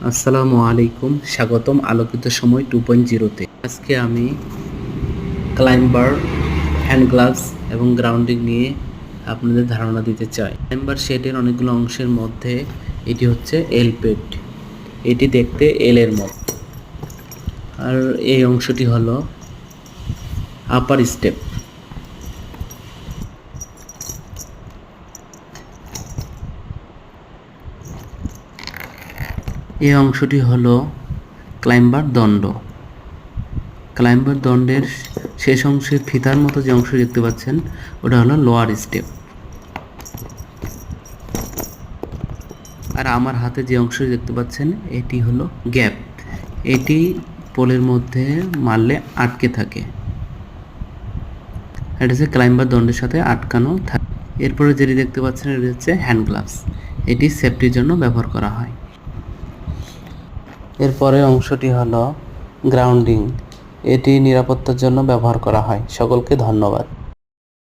আসসালামু আলাইকুম, স্বাগতম আলোকিত সময় 2.0-তে। আজকে আমি ক্লাইম্বার, হ্যান্ড গ্লাভস এবং গ্রাউন্ডিং নিয়ে আপনাদের ধারণা দিতে চাই। ক্লাইম্বার সেটের অনেকগুলো অংশের মধ্যে এটি হচ্ছে এল পেড। এটি দেখতে এল এর মতো, আর এই অংশটি হলো আপার স্টেপ। এই অংশটি হলো ক্লাইম্বার দণ্ড। ক্লাইম্বার দণ্ডের শেষ অংশে ফিতার মতো যে অংশ দেখতে পাচ্ছেন ওটা হলো লোয়ার স্টেপ। আর আমার হাতে যে অংশ দেখতে পাচ্ছেন এটি হলো গ্যাপ। এটি পোলের মধ্যে মারলে আটকে থাকে। এটা হচ্ছে ক্লাইম্বার দণ্ডের সাথে আটকানো থাকে। এরপরে যেটি দেখতে পাচ্ছেন এটি হচ্ছে হ্যান্ড গ্লাভস। এটি সেফটির জন্য ব্যবহার করা হয়। এরপরে অংশটি হলো গ্রাউন্ডিং। এটি নিরাপত্তার জন্য ব্যবহার করা হয়। সকলকে ধন্যবাদ।